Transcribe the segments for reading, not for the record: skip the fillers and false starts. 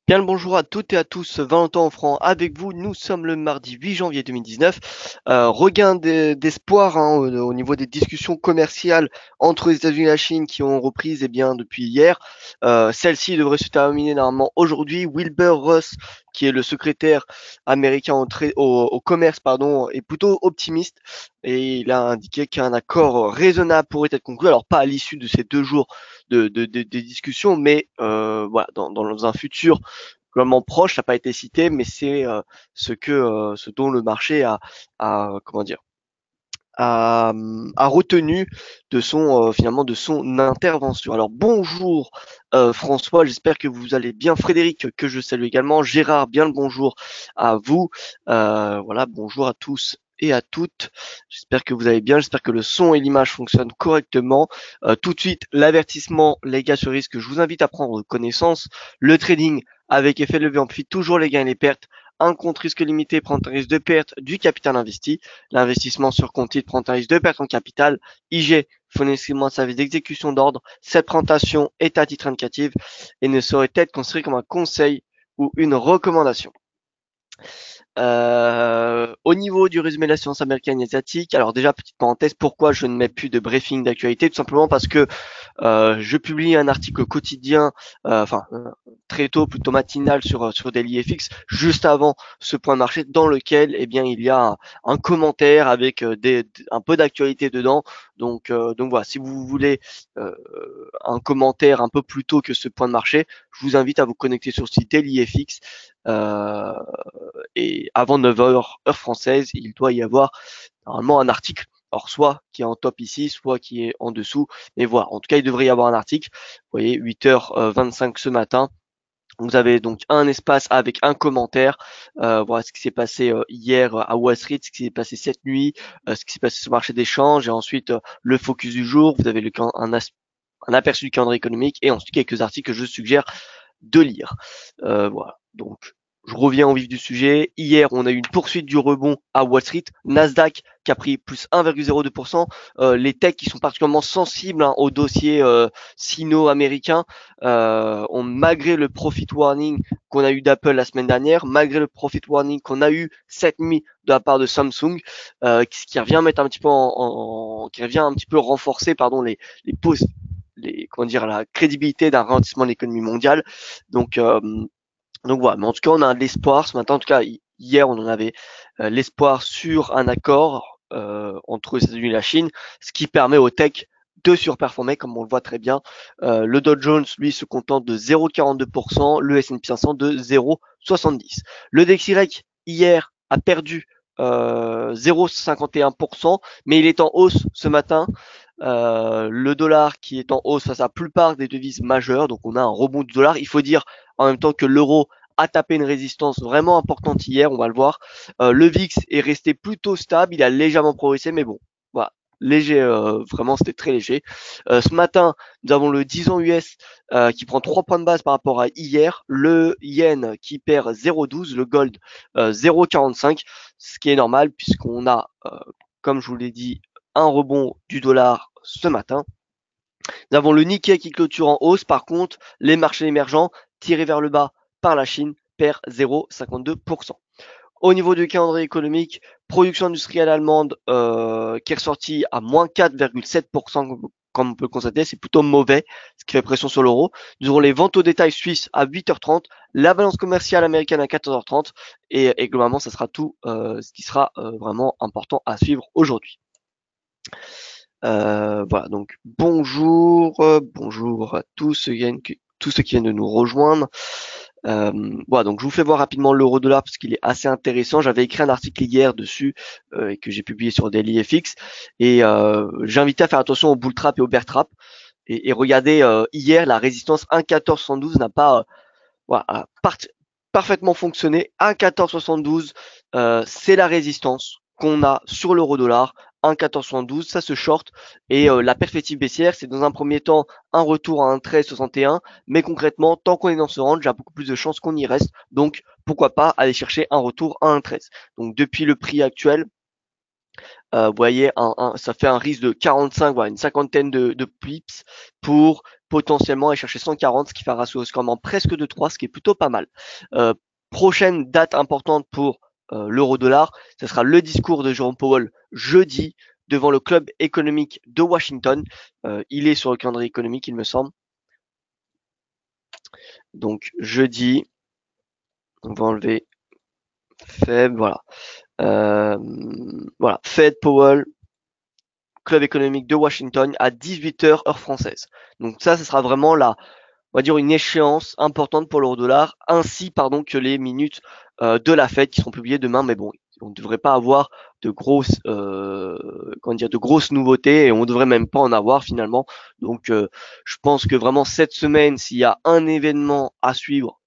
Bien le bonjour à toutes et à tous, Valentin Offrand avec vous. Nous sommes le mardi 8 janvier 2019. Regain d'espoir au niveau des discussions commerciales entre les États-Unis et la Chine qui ont repris bien, depuis hier. Celle-ci devrait se terminer normalement aujourd'hui. Wilbur Ross, qui est le secrétaire américain au commerce, pardon, est plutôt optimiste et il a indiqué qu'un accord raisonnable pourrait être conclu. Alors pas à l'issue de ces 2 jours des discussions, mais voilà, dans un futur globalement proche, ça n'a pas été cité, mais c'est ce dont le marché a comment dire a retenu de son finalement de son intervention. Alors bonjour François, j'espère que vous allez bien. Frédéric, que je salue également. Gérard, bien le bonjour à vous. Voilà, bonjour à tous et à toutes. J'espère que vous allez bien, j'espère que le son et l'image fonctionnent correctement. Tout de suite, l'avertissement, les gars sur risque, je vous invite à prendre connaissance. Le trading avec effet de levier amplifie toujours les gains et les pertes. Un compte risque limité prend un risque de perte du capital investi. L'investissement sur compte titre prend un risque de perte en capital. IG fournit un service d'exécution d'ordre. Cette présentation est à titre indicatif et ne saurait être considérée comme un conseil ou une recommandation. Au niveau du résumé de la science américaine et asiatique, alors déjà petite parenthèse, pourquoi je ne mets plus de briefing d'actualité? Tout simplement parce que je publie un article quotidien, très tôt, plutôt matinal sur DailyFX, juste avant ce point de marché, dans lequel il y a un commentaire avec un peu d'actualité dedans. Donc voilà, si vous voulez euh, un commentaire un peu plus tôt que ce point de marché, je vous invite à vous connecter sur le site DailyFX. Euh, et avant 9 heures, heure française, il doit y avoir normalement un article. Alors, soit qui est en top ici, soit qui est en dessous. Mais voilà, en tout cas, il devrait y avoir un article. Vous voyez, 8h25 ce matin. Vous avez donc un espace avec un commentaire. Voilà ce qui s'est passé hier à Wall Street, ce qui s'est passé cette nuit, ce qui s'est passé sur le marché d'échange, et ensuite le focus du jour. Vous avez un aperçu du calendrier économique et ensuite quelques articles que je suggère de lire. Voilà. Donc, je reviens au vif du sujet. Hier, on a eu une poursuite du rebond à Wall Street. Nasdaq qui a pris plus 1,02%. Les techs qui sont particulièrement sensibles au dossier sino-américain, malgré le profit warning qu'on a eu d'Apple la semaine dernière, malgré le profit warning qu'on a eu cette nuit de la part de Samsung, qui revient mettre un petit peu qui revient un petit peu renforcer, pardon, les pauses comment dire, la crédibilité d'un ralentissement de l'économie mondiale. Donc, euh, donc voilà, mais en tout cas, on a de l'espoir ce matin. En tout cas, hier, on en avait l'espoir sur un accord entre les États-Unis et la Chine, ce qui permet aux tech de surperformer, comme on le voit très bien. Le Dow Jones, lui, se contente de 0,42%, le S&P 500 de 0,70%. Le DXY, hier, a perdu 0,51%, mais il est en hausse ce matin. Le dollar qui est en hausse face à la plupart des devises majeures, donc on a un rebond du dollar. Il faut dire en même temps que l'euro a tapé une résistance vraiment importante hier, on va le voir. Le VIX est resté plutôt stable, il a légèrement progressé, mais bon, voilà, léger, vraiment c'était très léger. Ce matin, nous avons le 10 ans US qui prend 3 points de base par rapport à hier, le yen qui perd 0,12, le gold 0,45, ce qui est normal puisqu'on a, comme je vous l'ai dit, un rebond du dollar ce matin. Nous avons le Nikkei qui clôture en hausse. Par contre, les marchés émergents tirés vers le bas par la Chine perdent 0,52%. Au niveau du calendrier économique, production industrielle allemande qui est ressortie à moins 4,7%, comme on peut le constater, c'est plutôt mauvais, ce qui fait pression sur l'euro. Nous aurons les ventes au détail suisses à 8h30, la balance commerciale américaine à 14h30, et globalement, ça sera tout ce qui sera vraiment important à suivre aujourd'hui. Voilà, donc bonjour à tous ceux qui viennent de nous rejoindre. Voilà, donc je vous fais voir rapidement l'euro-dollar parce qu'il est assez intéressant. J'avais écrit un article hier dessus et que j'ai publié sur DailyFX et j'invitais à faire attention au bull trap et au bear trap. Et regardez, hier, la résistance 1,1472 n'a pas voilà, parfaitement fonctionné. 1,1472, c'est la résistance qu'on a sur l'euro-dollar. 1,1472, ça se short. Et la perspective baissière, c'est dans un premier temps un retour à 1,1361. Mais concrètement, tant qu'on est dans ce range, il y a beaucoup plus de chances qu'on y reste. Donc, pourquoi pas aller chercher un retour à 1,13. Donc, depuis le prix actuel, vous voyez, ça fait un risque de 45, voilà, une cinquantaine de pips pour potentiellement aller chercher 140, ce qui fait un ratio scorement presque de 3, ce qui est plutôt pas mal. Prochaine date importante pour l'euro-dollar, ce sera le discours de Jerome Powell jeudi devant le club économique de Washington. Il est sur le calendrier économique, il me semble. Donc jeudi, on va enlever Fed, voilà. Voilà, Fed Powell, club économique de Washington à 18h heure française. Donc ça, ce sera vraiment on va dire une échéance importante pour l'euro-dollar, ainsi que les minutes de la Fed qui seront publiées demain. Mais bon, on ne devrait pas avoir de grosses, de grosses nouveautés et on ne devrait même pas en avoir finalement. Donc, je pense que vraiment cette semaine, s'il y a un événement à suivre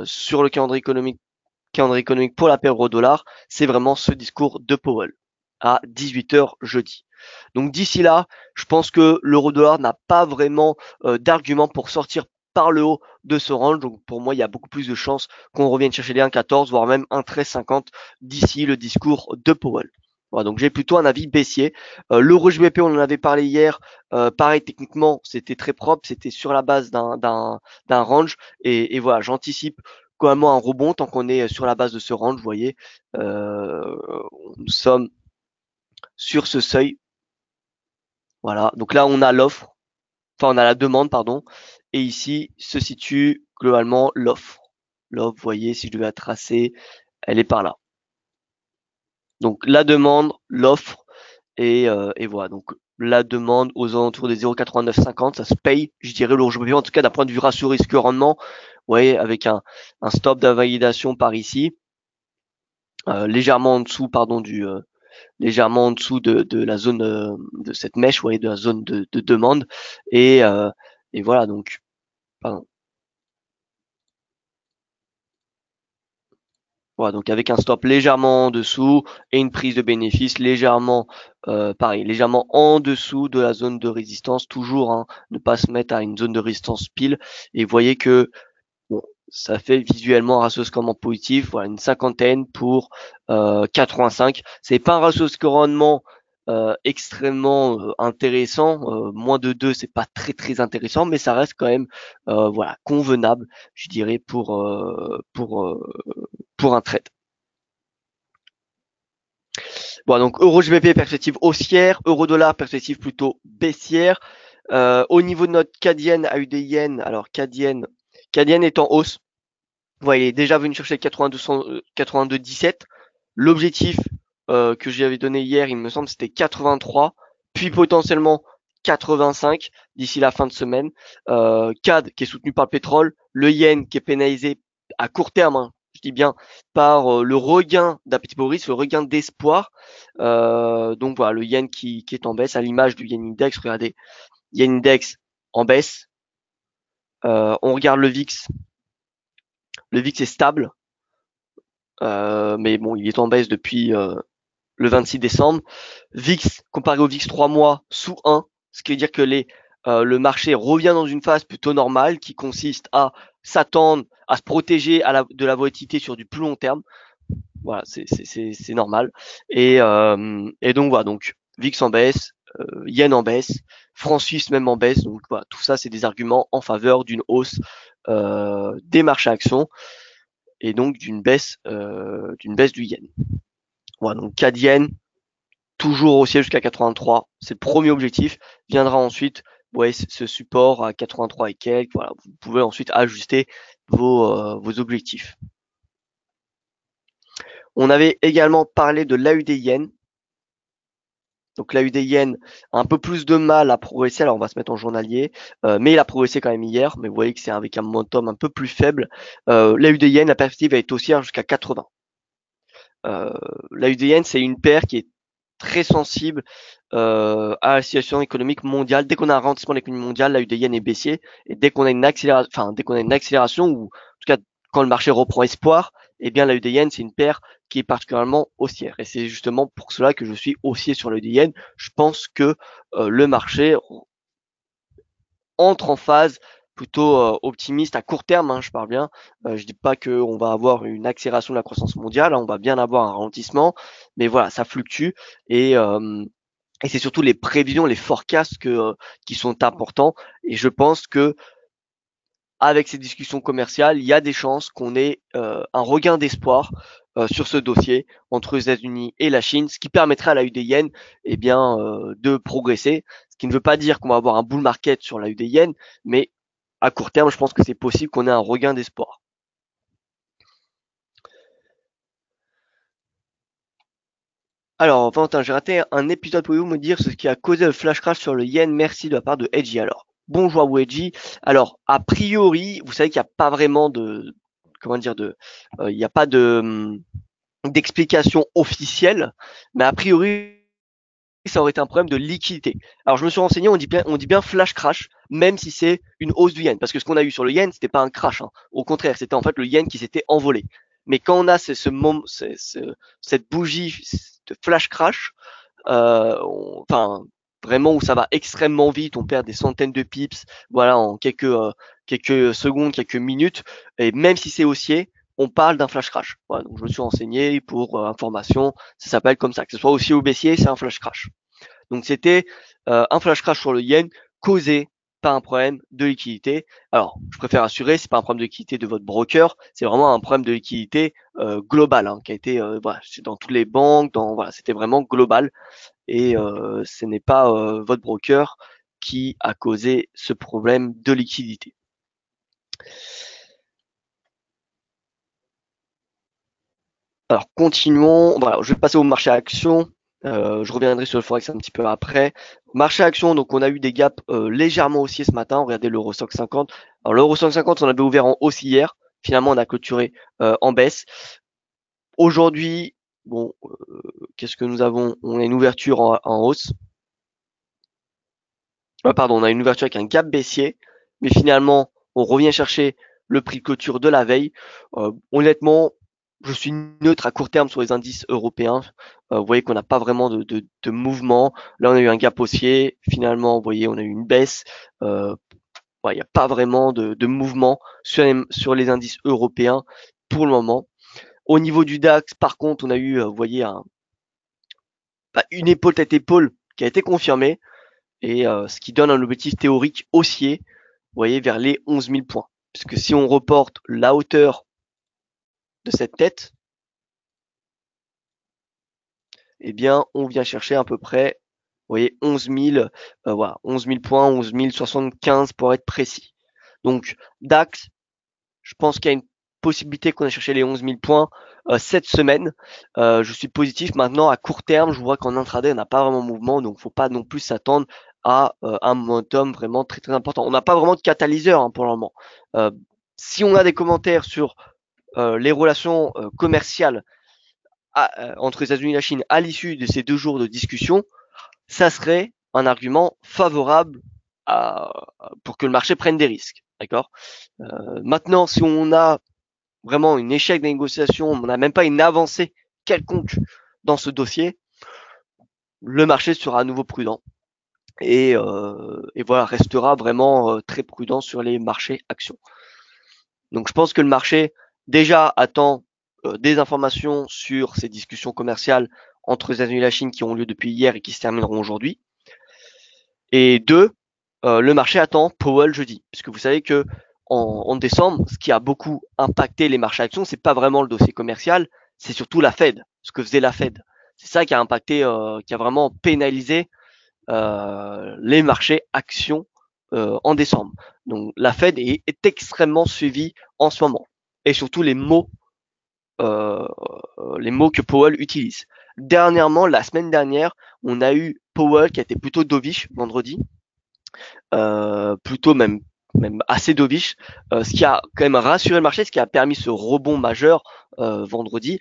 sur le calendrier économique pour la paire euro-dollar, c'est vraiment ce discours de Powell à 18h jeudi. Donc d'ici là, je pense que l'euro-dollar n'a pas vraiment d'argument pour sortir par le haut de ce range. Donc pour moi, il y a beaucoup plus de chances qu'on revienne chercher les 1,14, voire même 1,1350 d'ici le discours de Powell. Voilà, donc j'ai plutôt un avis baissier. L'euro JBP, on en avait parlé hier. Pareil, techniquement, c'était très propre. C'était sur la base d'un range. Et voilà, j'anticipe quand même un rebond tant qu'on est sur la base de ce range. Vous voyez, nous sommes sur ce seuil. Voilà, donc là on a l'offre, enfin on a la demande, pardon, et ici se situe globalement l'offre. L'offre, vous voyez, si je devais la tracer, elle est par là. Donc la demande, l'offre, et voilà. Donc la demande aux alentours des 0,8950, ça se paye, je dirais, l'euro-JBP, en tout cas d'un point de vue ratio risque-rendement, vous voyez, avec un stop d'invalidation par ici, légèrement en dessous, pardon, légèrement en dessous de la zone de cette mèche, vous voyez, de la zone de demande. Et voilà, donc, pardon. Voilà, donc avec un stop légèrement en dessous et une prise de bénéfice légèrement, pareil, légèrement en dessous de la zone de résistance, toujours, hein, ne pas se mettre à une zone de résistance pile. Et vous voyez que bon, ça fait visuellement un ratio scorement positif, voilà, une cinquantaine pour 85. C'est pas un ratio scorement extrêmement intéressant. Moins de 2, c'est pas très très intéressant, mais ça reste quand même voilà, convenable, je dirais, pour un trade. Bon, donc euro-GBP perspective haussière, euro-dollar perspective plutôt baissière. Au niveau de notre CAD-yen à UD-yen, alors CAD-yen est en hausse. Voilà, il est déjà venu chercher 82,17. L'objectif que j'avais donné hier, il me semble, c'était 83, puis potentiellement 85 d'ici la fin de semaine. CAD qui est soutenu par le pétrole, le yen qui est pénalisé à court terme, hein, je dis bien, par le regain d'appétit pour risque, le regain d'espoir. Donc voilà, le yen qui est en baisse, à l'image du yen index. Regardez, yen index en baisse. On regarde le VIX. Le VIX est stable, mais bon, il est en baisse depuis le 26 décembre. VIX comparé au VIX 3 mois sous 1, ce qui veut dire que le marché revient dans une phase plutôt normale qui consiste à s'attendre, à se protéger de la volatilité sur du plus long terme. Voilà, c'est normal. Et donc voilà, donc VIX en baisse, yen en baisse, franc suisse même en baisse. Donc voilà, tout ça c'est des arguments en faveur d'une hausse des marchés actions et donc d'une baisse du yen. Voilà, donc CAD yen toujours haussier jusqu'à 83, c'est le premier objectif. Viendra ensuite, ouais, ce support à 83 et quelques. Voilà, vous pouvez ensuite ajuster vos objectifs. On avait également parlé de l'AUD yen. Donc l'AUD yen a un peu plus de mal à progresser. Alors on va se mettre en journalier, mais il a progressé quand même hier. Mais vous voyez que c'est avec un momentum un peu plus faible. L'AUD yen, la perspective est haussière jusqu'à 80. L'AUD yen, c'est une paire qui est très sensible à la situation économique mondiale. Dès qu'on a un ralentissement de l'économie mondiale, l'AUD yen est baissier. Et dès qu'on a une accélération, ou en tout cas quand le marché reprend espoir, eh bien l'AUD yen, c'est une paire qui est particulièrement haussière. Et c'est justement pour cela que je suis haussier sur l'AUD yen. Je pense que le marché entre en phase plutôt optimiste à court terme, hein, je parle bien. Je dis pas qu'on va avoir une accélération de la croissance mondiale, hein, on va bien avoir un ralentissement, mais voilà, ça fluctue et Et c'est surtout les prévisions, les forecasts qui sont importants. Et je pense que avec ces discussions commerciales, il y a des chances qu'on ait un regain d'espoir sur ce dossier entre les États-Unis et la Chine, ce qui permettrait à la UD-Yen de progresser. Ce qui ne veut pas dire qu'on va avoir un bull market sur la UD-Yen, mais à court terme, je pense que c'est possible qu'on ait un regain d'espoir. Alors, Valentin, j'ai raté un épisode. Pouvez-vous me dire ce qui a causé le flash crash sur le yen? Merci de la part de Edgy. Alors, bonjour à vous, Edgy. Alors, a priori, vous savez qu'il n'y a pas vraiment comment dire, il n'y a pas d'explication officielle, mais a priori, ça aurait été un problème de liquidité. Alors, je me suis renseigné, on dit bien flash crash, même si c'est une hausse du yen, parce que ce qu'on a eu sur le yen, c'était pas un crash, hein. Au contraire, c'était en fait le yen qui s'était envolé. Mais quand on a cette bougie de flash crash, enfin vraiment où ça va extrêmement vite, on perd des centaines de pips, voilà, en quelques secondes, quelques minutes, et même si c'est haussier, on parle d'un flash crash. Voilà, donc je me suis renseigné pour information, ça s'appelle comme ça, que ce soit haussier ou baissier, c'est un flash crash. Donc c'était un flash crash sur le yen causé par un problème de liquidité. Alors, je préfère assurer, c'est pas un problème de liquidité de votre broker, c'est vraiment un problème de liquidité global, hein, qui a été voilà, dans toutes les banques, voilà, c'était vraiment global et ce n'est pas votre broker qui a causé ce problème de liquidité. Alors continuons. Voilà, je vais passer au marché action. Je reviendrai sur le forex un petit peu après. Marché action, donc on a eu des gaps légèrement haussiers ce matin. Regardez l'Eurostoxx 50. Alors l'Eurostoxx 50, on avait ouvert en hausse hier. Finalement, on a clôturé en baisse. Aujourd'hui, bon, qu'est-ce que nous avons? On a une ouverture en hausse. Pardon, on a une ouverture avec un gap baissier, mais finalement, on revient chercher le prix de clôture de la veille. Honnêtement, je suis neutre à court terme sur les indices européens. Vous voyez qu'on n'a pas vraiment de mouvement. Là, on a eu un gap haussier. Finalement, vous voyez, on a eu une baisse. Il n'y a pas vraiment de mouvement sur les indices européens pour le moment. Au niveau du DAX, par contre, on a eu, vous voyez, une épaule tête épaule qui a été confirmée et ce qui donne un objectif théorique haussier, vous voyez, vers les 11 000 points. Puisque si on reporte la hauteur de cette tête, eh bien, on vient chercher à peu près, vous voyez, 11 000, voilà, 11 000 points, 11 075 pour être précis. Donc, DAX, je pense qu'il y a une possibilité qu'on ait cherché les 11 000 points cette semaine. Je suis positif. Maintenant, à court terme, je vois qu'en intraday, on n'a pas vraiment de mouvement, donc faut pas non plus s'attendre à un momentum vraiment très très important. On n'a pas vraiment de catalyseur hein, pour le moment. Si on a des commentaires sur les relations commerciales entre les États-Unis et la Chine à l'issue de ces 2 jours de discussion, ça serait un argument favorable pour que le marché prenne des risques. D'accord. Maintenant, si on a vraiment un échec de négociation, on n'a même pas une avancée quelconque dans ce dossier, le marché sera à nouveau prudent et voilà, restera vraiment très prudent sur les marchés actions. Donc je pense que le marché déjà attend des informations sur ces discussions commerciales entre les États-Unis et la Chine qui ont lieu depuis hier et qui se termineront aujourd'hui. Et deux, le marché attend Powell jeudi, puisque vous savez que en décembre, ce qui a beaucoup impacté les marchés actions, c'est pas vraiment le dossier commercial, c'est surtout la Fed, ce que faisait la Fed. C'est ça qui a impacté, qui a vraiment pénalisé les marchés actions en décembre. Donc la Fed est extrêmement suivie en ce moment, et surtout euh, les mots que Powell utilise. Dernièrement, la semaine dernière, on a eu Powell qui a été plutôt dovish vendredi, plutôt même assez dovish, ce qui a quand même rassuré le marché, ce qui a permis ce rebond majeur vendredi.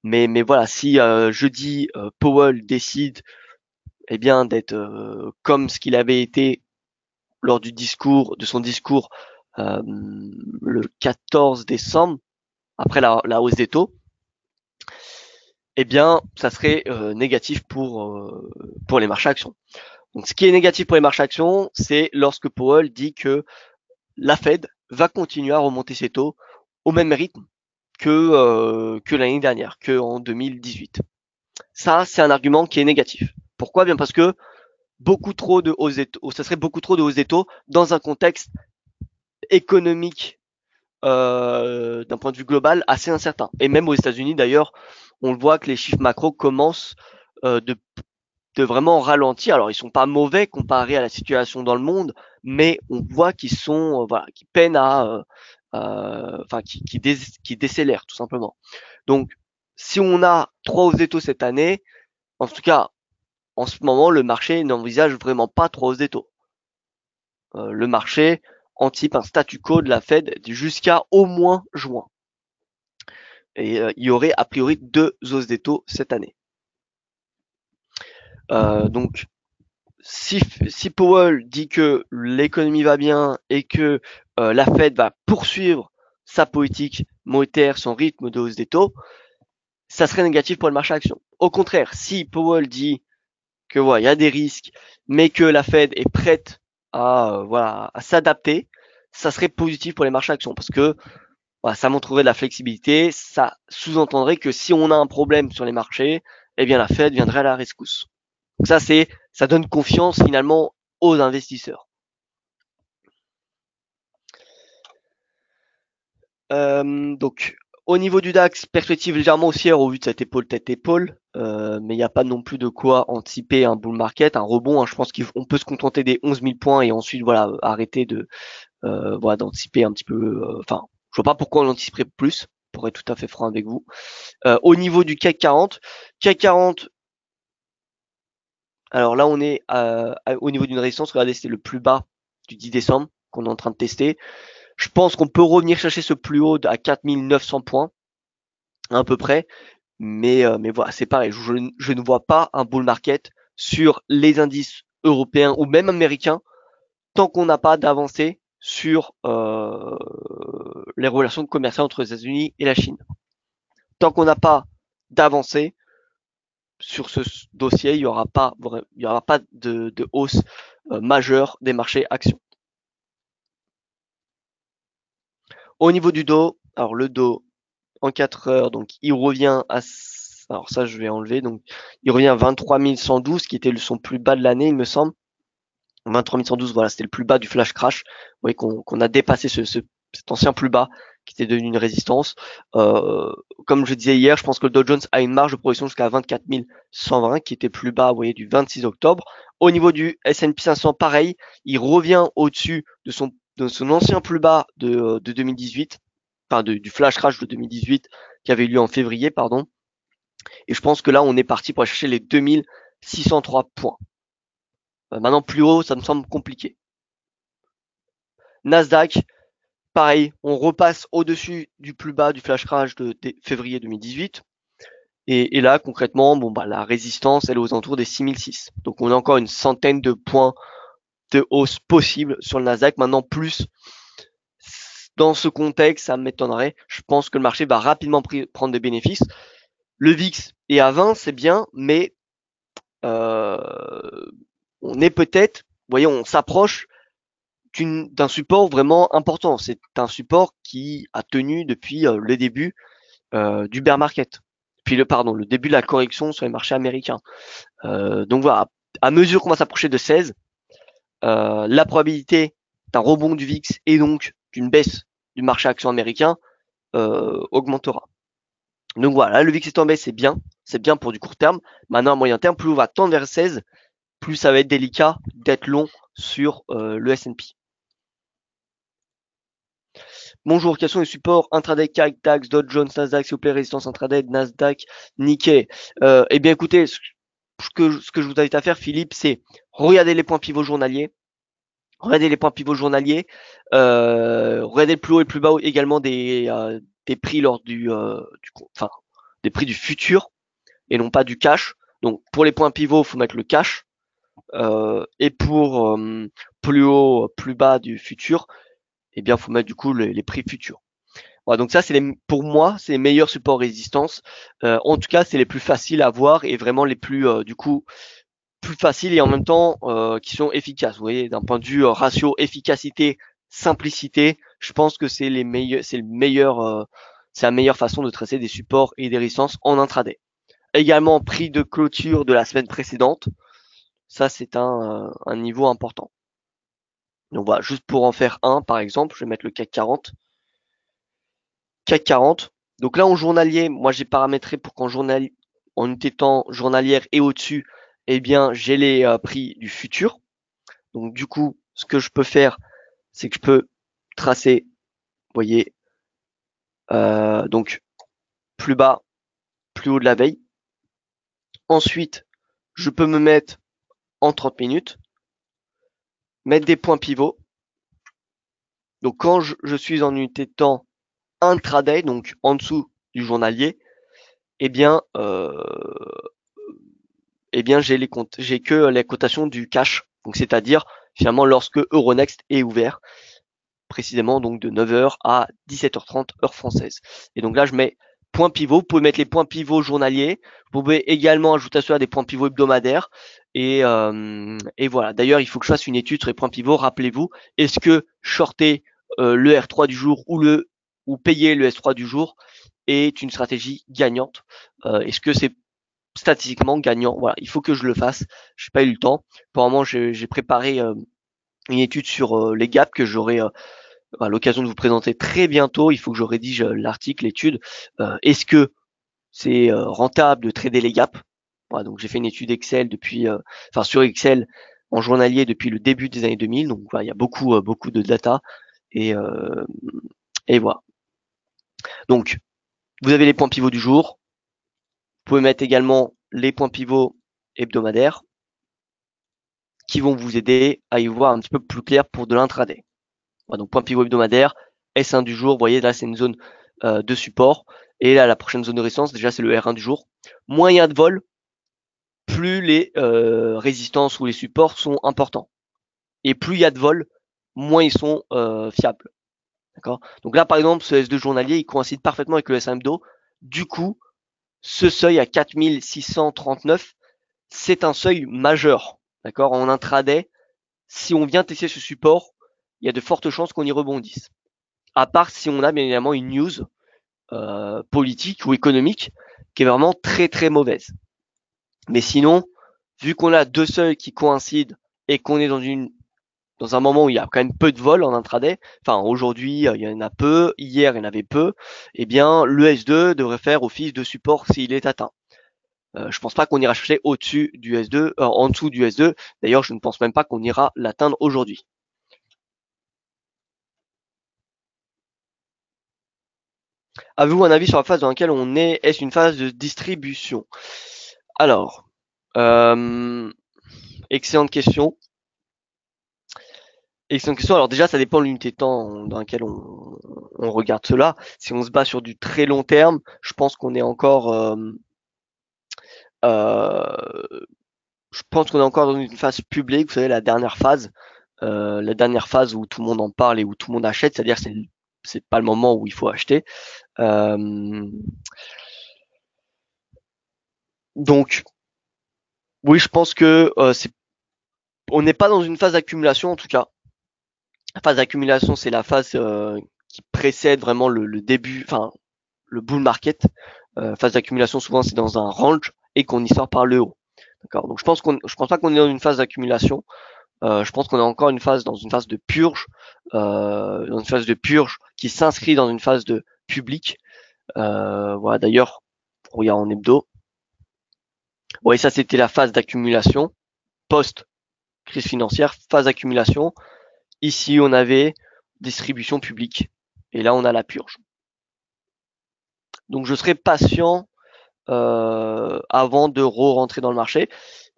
Mais voilà, si jeudi Powell décide eh bien d'être comme ce qu'il avait été lors de son discours le 14 décembre, après la hausse des taux, eh bien ça serait négatif pour les marchés actions. Donc ce qui est négatif pour les marchés actions, c'est lorsque Powell dit que la Fed va continuer à remonter ses taux au même rythme que l'année dernière, que en 2018. Ça, c'est un argument qui est négatif. Pourquoi? Bien parce que beaucoup trop de hausses des taux, ça serait beaucoup trop de hausses des taux dans un contexte économique d'un point de vue global assez incertain. Et même aux États-Unis d'ailleurs, on le voit que les chiffres macro commencent de vraiment ralentir. Alors ils sont pas mauvais comparés à la situation dans le monde, mais on voit qu'ils sont voilà, qui peinent à enfin qui décélèrent tout simplement. Donc si on a 3 hausses des taux cette année, en tout cas en ce moment le marché n'envisage vraiment pas 3 hausses des taux. Le marché anticipe un statu quo de la Fed jusqu'à au moins juin. Et il y aurait a priori 2 hausses des taux cette année. Donc si Powell dit que l'économie va bien et que la Fed va poursuivre sa politique monétaire, son rythme de hausse des taux, ça serait négatif pour le marché action. Au contraire, si Powell dit que voilà, il y a des risques, mais que la Fed est prête à voilà à s'adapter, ça serait positif pour les marchés actions parce que voilà, ça montrerait de la flexibilité, ça sous-entendrait que si on a un problème sur les marchés, eh bien la Fed viendrait à la rescousse. Donc ça donne confiance finalement aux investisseurs. Donc au niveau du DAX, perspective légèrement haussière au vu de cette épaule tête-épaule, mais il n'y a pas non plus de quoi anticiper un bull market, un rebond. Je pense qu'on peut se contenter des 11 000 points et ensuite voilà arrêter de voilà d'anticiper un petit peu. Enfin, je vois pas pourquoi on anticiperait plus, pour être tout à fait franc avec vous. Au niveau du CAC 40, alors là on est au niveau d'une résistance. Regardez, c'était le plus bas du 10 décembre qu'on est en train de tester. Je pense qu'on peut revenir chercher ce plus haut à 4900 points, à peu près. Mais voilà, c'est pareil. Je ne vois pas un bull market sur les indices européens ou même américains tant qu'on n'a pas d'avancée sur les relations commerciales entre les États-Unis et la Chine. Tant qu'on n'a pas d'avancée sur ce dossier, il y aura pas de hausse majeure des marchés actions. Au niveau du Dow, alors le Dow en 4 heures, donc il revient à, alors ça je vais enlever, donc il revient à 23 112 qui était son plus bas de l'année il me semble. 23 112, voilà, c'était le plus bas du flash crash. Vous voyez qu'on a dépassé cet ancien plus bas qui était devenu une résistance. Comme je disais hier, je pense que le Dow Jones a une marge de progression jusqu'à 24 120 qui était plus bas, vous voyez, du 26 octobre. Au niveau du S&P 500, pareil, il revient au-dessus de son ancien plus bas de 2018, enfin du flash crash de 2018 qui avait eu lieu en février, pardon. Et je pense que là, on est parti pour aller chercher les 2603 points. Maintenant, plus haut, ça me semble compliqué. Nasdaq, pareil, on repasse au-dessus du plus bas du flash crash de février 2018. Et là, concrètement, bon, bah, la résistance, elle est aux alentours des 6006. Donc, on a encore une centaine de points de hausse possible sur le Nasdaq. Maintenant, plus dans ce contexte, ça m'étonnerait. Je pense que le marché va rapidement prendre des bénéfices. Le VIX est à 20, c'est bien, mais on est peut-être, vous voyez, on s'approche d'un support vraiment important. C'est un support qui a tenu depuis le début du bear market, puis le début de la correction sur les marchés américains. Donc voilà, à mesure qu'on va s'approcher de 16, la probabilité d'un rebond du VIX et donc d'une baisse du marché action américain augmentera. Donc voilà, le VIX est en baisse, c'est bien pour du court terme. Maintenant, à moyen terme, plus on va tendre vers 16, plus ça va être délicat d'être long sur le S&P. Bonjour, quels sont les supports intraday CAC, DAX, Dow Jones, Nasdaq, s'il vous plaît, résistance intraday, Nasdaq, Nikkei. Eh bien écoutez, ce que je vous invite à faire, Philippe, c'est regarder les points pivots journaliers. Regardez les points pivots journaliers. Regardez le plus haut et le plus bas également des prix lors des prix du futur et non pas du cash. Donc pour les points pivots, il faut mettre le cash. Et pour plus haut, plus bas du futur, eh bien, faut mettre du coup les prix futurs. Voilà, donc ça, pour moi, c'est les meilleurs supports résistance. En tout cas, c'est les plus faciles à voir et vraiment les plus, du coup, plus faciles et en même temps qui sont efficaces. Vous voyez, d'un point de vue ratio efficacité, simplicité, je pense que c'est c'est la meilleure façon de tracer des supports et des résistances en intraday. Également prix de clôture de la semaine précédente. Ça, c'est un niveau important. Donc voilà, juste pour en faire un, par exemple, je vais mettre le CAC 40. CAC 40. Donc là, en journalier, moi j'ai paramétré pour en unité de temps journalière et au-dessus, eh bien, j'ai les prix du futur. Donc du coup, ce que je peux faire, c'est que je peux tracer, vous voyez, donc plus bas, plus haut de la veille. Ensuite, je peux me mettre en 30 minutes, mettre des points pivots. Donc quand je suis en unité de temps intraday, donc en dessous du journalier, eh bien, j'ai que les cotations du cash. Donc c'est-à-dire finalement lorsque Euronext est ouvert, précisément donc de 9h à 17h30 heure française. Et donc là je mets point pivot. Vous pouvez mettre les points pivots journaliers. Vous pouvez également ajouter à cela des points pivots hebdomadaires. Et voilà. D'ailleurs, il faut que je fasse une étude sur les points pivots. Rappelez-vous, est-ce que shorter le R3 du jour ou payer le S3 du jour est une stratégie gagnante? Est-ce que c'est statistiquement gagnant? Voilà, il faut que je le fasse. Je n'ai pas eu le temps. Pour le moment, j'ai préparé une étude sur les gaps que j'aurai à l'occasion de vous présenter très bientôt. Il faut que je rédige l'article, l'étude. Est-ce que c'est rentable de trader les gaps? Voilà, donc j'ai fait une étude Excel sur Excel en journalier depuis le début des années 2000. Donc voilà, il y a beaucoup de data et, euh, et voilà. Donc vous avez les points pivots du jour. Vous pouvez mettre également les points pivots hebdomadaires qui vont vous aider à y voir un petit peu plus clair pour de l'intraday. Voilà, donc point pivot hebdomadaire, S1 du jour, vous voyez là c'est une zone de support, et là la prochaine zone de résistance, déjà c'est le R1 du jour. Moins il y a de vol, plus les résistances ou les supports sont importants. Et plus il y a de vol, moins ils sont fiables. D'accord. Donc là par exemple ce S2 journalier il coïncide parfaitement avec le S1 hebdo. Du coup, ce seuil à 4639, c'est un seuil majeur. D'accord. En intraday, si on vient tester ce support, il y a de fortes chances qu'on y rebondisse. À part si on a bien évidemment une news politique ou économique qui est vraiment très très mauvaise. Mais sinon, vu qu'on a deux seuils qui coïncident et qu'on est dans un moment où il y a quand même peu de vol en intraday, enfin aujourd'hui il y en a peu, hier il y en avait peu, eh bien le S2 devrait faire office de support s'il est atteint. Je pense pas qu'on ira chercher au-dessus du S2, en dessous du S2. D'ailleurs, je ne pense même pas qu'on ira l'atteindre aujourd'hui. Avez-vous un avis sur la phase dans laquelle on est? Est-ce une phase de distribution? Alors, excellente question. Excellente question. Alors déjà, ça dépend de l'unité de temps dans laquelle on regarde cela. Si on se bat sur du très long terme, je pense qu'on est encore, je pense qu'on est encore dans une phase publique. Vous savez, la dernière phase où tout le monde en parle et où tout le monde achète, c'est-à-dire c'est pas le moment où il faut acheter. Donc oui, je pense que on n'est pas dans une phase d'accumulation en tout cas. La phase d'accumulation, c'est la phase qui précède vraiment le début, enfin le bull market. Phase d'accumulation, souvent c'est dans un range et qu'on y sort par le haut. D'accord. Donc je pense pas qu'on est dans une phase d'accumulation. Je pense qu'on est encore dans une phase de purge, dans une phase de purge qui s'inscrit dans une phase de public. Voilà. D'ailleurs, regarde en hebdo. Oui, ça c'était la phase d'accumulation post crise financière, phase d'accumulation. Ici, on avait distribution publique. Et là, on a la purge. Donc, je serai patient avant de re-rentrer dans le marché.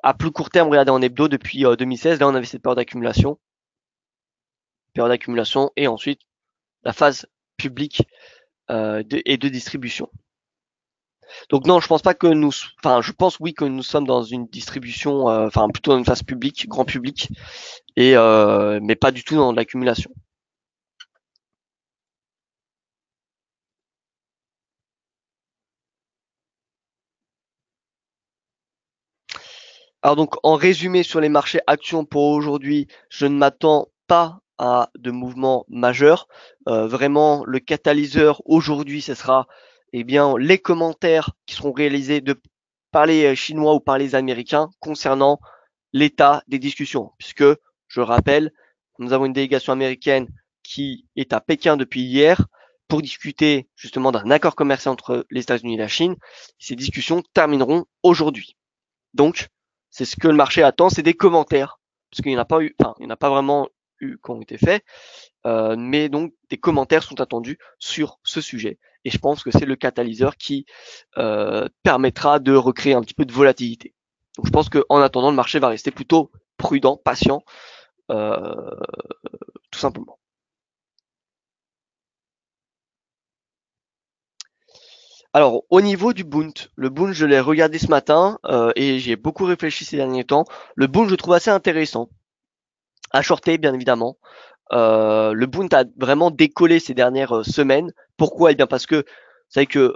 À plus court terme, regardez en hebdo depuis 2016. Là, on avait cette période d'accumulation. Et ensuite, la phase publique et de distribution. Donc non, je pense pas que je pense oui que nous sommes dans une distribution, plutôt dans une phase publique, grand public, mais pas du tout dans l'accumulation. Alors donc en résumé sur les marchés actions pour aujourd'hui, je ne m'attends pas à de mouvements majeurs. Vraiment, le catalyseur aujourd'hui, ce sera les commentaires qui seront réalisés par les Chinois ou par les Américains concernant l'état des discussions, puisque, je le rappelle, nous avons une délégation américaine qui est à Pékin depuis hier pour discuter justement d'un accord commercial entre les États-Unis et la Chine. Ces discussions termineront aujourd'hui. Donc, c'est ce que le marché attend, c'est des commentaires, parce qu'il n'y en a pas eu, enfin, il n'y en a pas vraiment eu qui ont été faits, mais donc des commentaires sont attendus sur ce sujet. Et je pense que c'est le catalyseur qui permettra de recréer un petit peu de volatilité. Donc je pense qu'en attendant, le marché va rester plutôt prudent, patient, euh, tout simplement. Alors, au niveau du Bund, le Bund, je l'ai regardé ce matin et j'ai beaucoup réfléchi ces derniers temps. Le Bund, je trouve assez intéressant. À shorter, bien évidemment. Le Bund a vraiment décollé ces dernières semaines. Pourquoi? Eh bien parce que vous savez que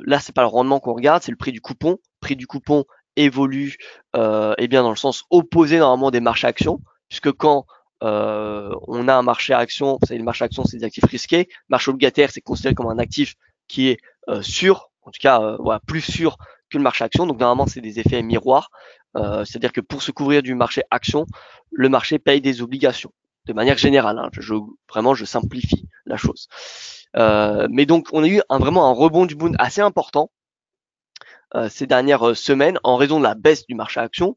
là, c'est pas le rendement qu'on regarde, c'est le prix du coupon. Le prix du coupon évolue eh bien dans le sens opposé normalement des marchés actions, puisque quand on a un marché action, vous savez, le marché action, c'est des actifs risqués. Le marché obligataire, c'est considéré comme un actif qui est sûr, en tout cas voilà, plus sûr que le marché action. Donc normalement, c'est des effets miroirs. C'est-à-dire que pour se couvrir du marché action, le marché paye des obligations de manière générale. Hein, vraiment, je simplifie la chose. Mais donc, on a eu vraiment un rebond du Bund assez important ces dernières semaines en raison de la baisse du marché action.